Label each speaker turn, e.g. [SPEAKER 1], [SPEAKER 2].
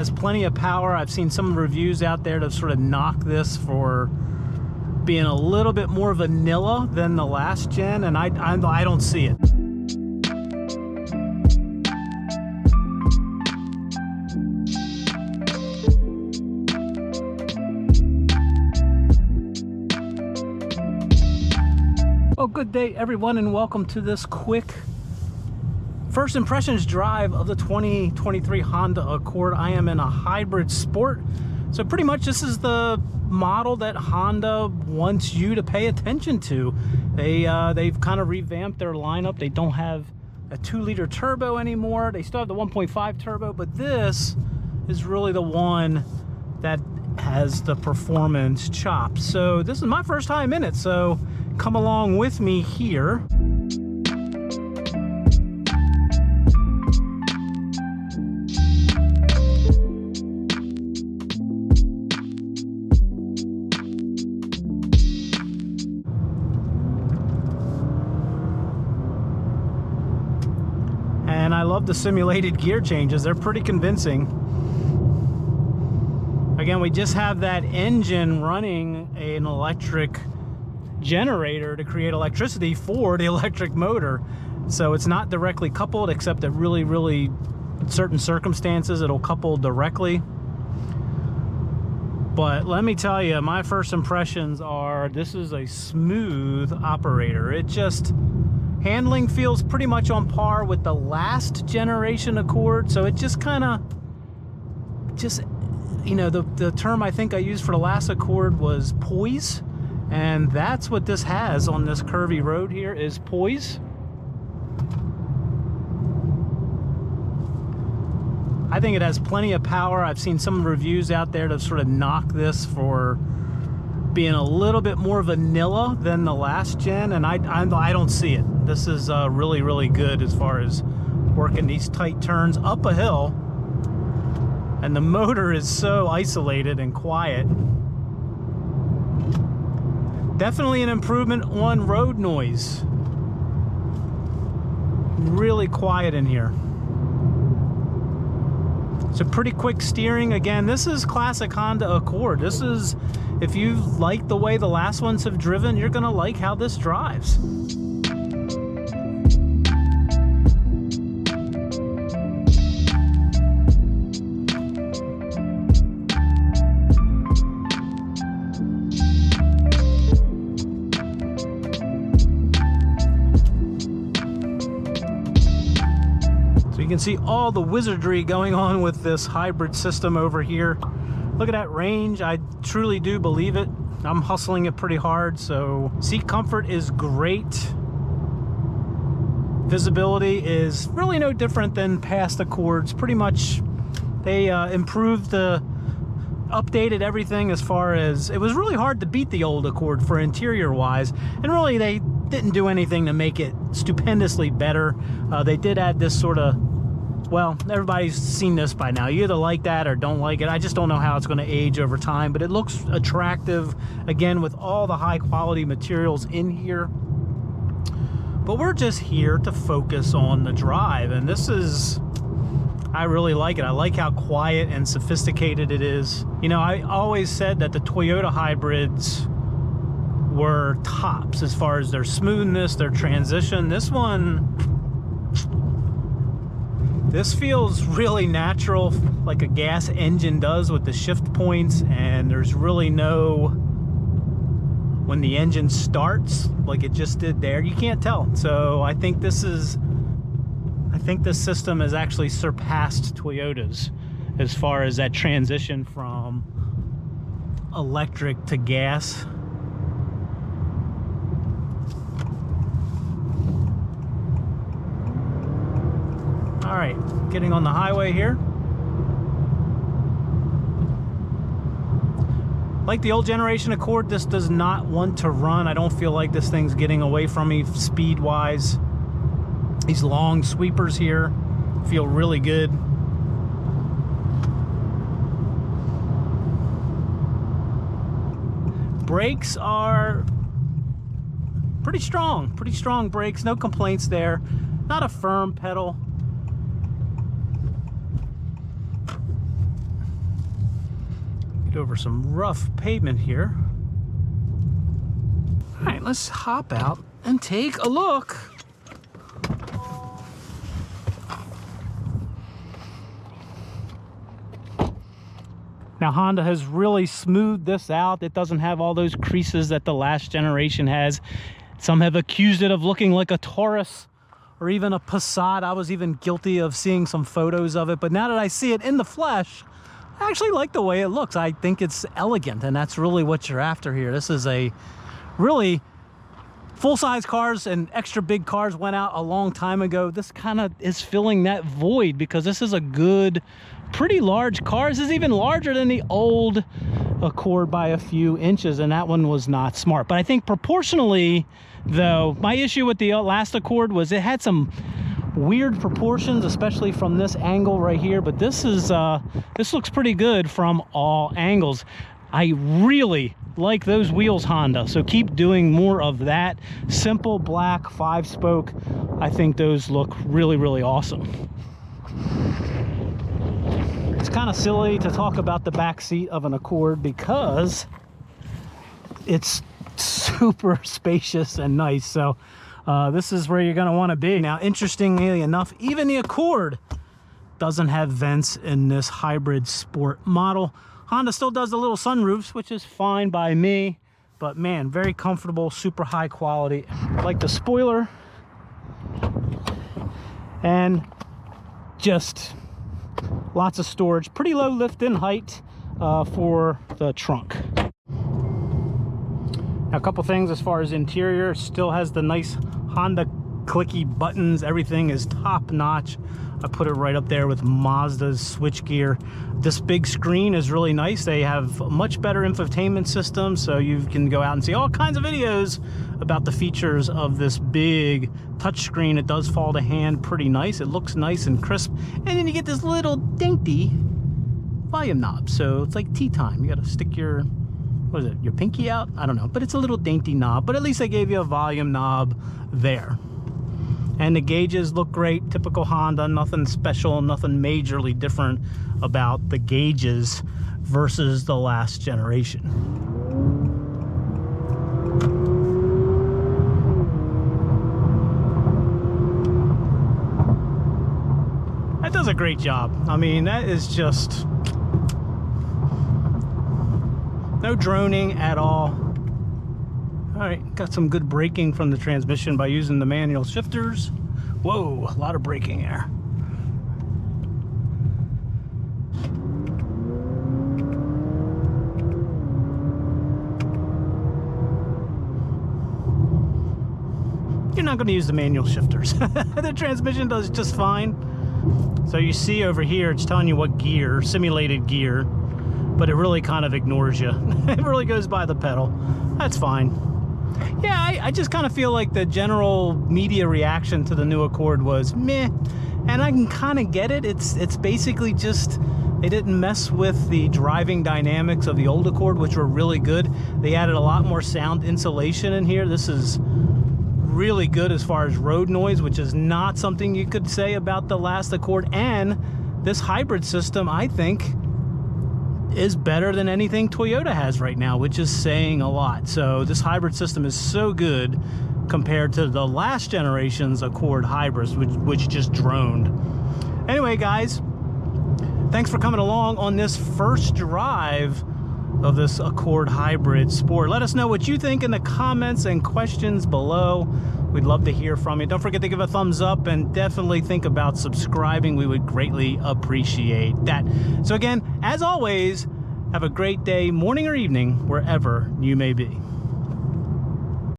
[SPEAKER 1] has plenty of power. I've seen some reviews out there to sort of knock this for being a little bit more vanilla than the last gen, and I don't see it. Well, good day everyone, and welcome to this quick first impressions drive of the 2023 Honda Accord. I am in a hybrid sport, so pretty much this is the model that Honda wants you to pay attention to. They've kind of revamped their lineup. They don't have a 2-liter turbo anymore. They still have the 1.5 turbo, but this is really the one that has the performance chops. So this is my first time in it, so come along with me here. And I love the simulated gear changes. They're pretty convincing. Again, we just have that engine running an electric generator to create electricity for the electric motor. So it's not directly coupled, except that really certain circumstances it'll couple directly. But let me tell you, my first impressions are this is a smooth operator. It just, handling feels pretty much on par with the last generation Accord. So it just kind of, you know, the term I think I used for the last Accord was poise. And that's what this has on this curvy road here, is poise. I think it has plenty of power. I've seen some reviews out there to sort of knock this for being a little bit more vanilla than the last gen, and I don't see it. This is really good as far as working these tight turns up a hill, and the motor is so isolated and quiet. Definitely an improvement on road noise. Really quiet in here. So pretty quick steering. Again, this is classic Honda Accord. This is, if you like the way the last ones have driven, you're gonna like how this drives. You can see all the wizardry going on with this hybrid system over here. Look at that range. I truly do believe it. I'm hustling it pretty hard, so seat comfort is great. Visibility is really no different than past Accords. Pretty much they improved updated everything as far as, it was really hard to beat the old Accord for interior wise, and really they didn't do anything to make it stupendously better. They did add this sort of, well, everybody's seen this by now. You either like that or don't like it. I just don't know how it's going to age over time, but it looks attractive, again, with all the high quality materials in here. But we're just here to focus on the drive, and this is, I really like it. I like how quiet and sophisticated it is. You know, I always said that the Toyota hybrids were tops as far as their smoothness, their transition. This feels really natural, like a gas engine does with the shift points, and there's really no, when the engine starts like it just did there, you can't tell. So I think this system has actually surpassed Toyota's as far as that transition from electric to gas. All right, getting on the highway here. Like the old generation Accord, this does not want to run. I don't feel like this thing's getting away from me speed-wise. These long sweepers here feel really good. Brakes are pretty strong brakes, no complaints there. Not a firm pedal. Get over some rough pavement here. All right, let's hop out and take a look. Now Honda has really smoothed this out. It doesn't have all those creases that the last generation has. Some have accused it of looking like a Taurus or even a Passat. I was even guilty of seeing some photos of it, but now that I see it in the flesh, I actually like the way it looks. I think it's elegant, and that's really what you're after here. This is a really full-size cars and extra big cars went out a long time ago. This kind of is filling that void because this is a good, pretty large car. This is even larger than the old Accord by a few inches, and that one was not smart. But I think proportionally, though, my issue with the last Accord was it had some weird proportions, especially from this angle right here. But this looks pretty good from all angles. I really like those wheels, Honda, so keep doing more of that. Simple black 5-spoke. I think those look really, really awesome. It's kind of silly to talk about the back seat of an Accord because it's super spacious and nice. So this is where you're going to want to be. Now, interestingly enough, even the Accord doesn't have vents in this hybrid sport model. Honda still does the little sunroofs, which is fine by me, but man, very comfortable, super high quality. I like the spoiler, and just lots of storage. Pretty low lift-in height for the trunk. Now, a couple things as far as interior. Still has the nice Honda Clicky buttons. Everything is top-notch. I put it right up there with Mazda's switchgear. This big screen is really nice. They have a much better infotainment system, so you can go out and see all kinds of videos about the features of this big touchscreen. It does fall to hand pretty nice. It looks nice and crisp. And then you get this little dainty volume knob. So it's like tea time. You got to stick your, what is it, your pinky out? I don't know, but it's a little dainty knob. But at least they gave you a volume knob there. And the gauges look great, typical Honda, nothing special, nothing majorly different about the gauges versus the last generation. That does a great job. I mean, that is just no droning at all. All right, got some good braking from the transmission by using the manual shifters. Whoa, a lot of braking there. You're not going to use the manual shifters. The transmission does just fine. So you see over here, it's telling you what gear, simulated gear, but it really kind of ignores you. It really goes by the pedal. That's fine. Yeah, I just kind of feel like the general media reaction to the new Accord was meh, and I can kind of get it. It's basically just they didn't mess with the driving dynamics of the old Accord, which were really good. They added a lot more sound insulation in here. This is really good as far as road noise, which is not something you could say about the last Accord. And this hybrid system, I think, is better than anything Toyota has right now, which is saying a lot. So this hybrid system is so good compared to the last generation's Accord hybrids, which just droned. Anyway, guys, thanks for coming along on this first drive of this Accord Hybrid Sport. Let us know what you think in the comments and questions below. We'd love to hear from you. Don't forget to give a thumbs up and definitely think about subscribing. We would greatly appreciate that. So again, as always, have a great day, morning or evening, wherever you may be.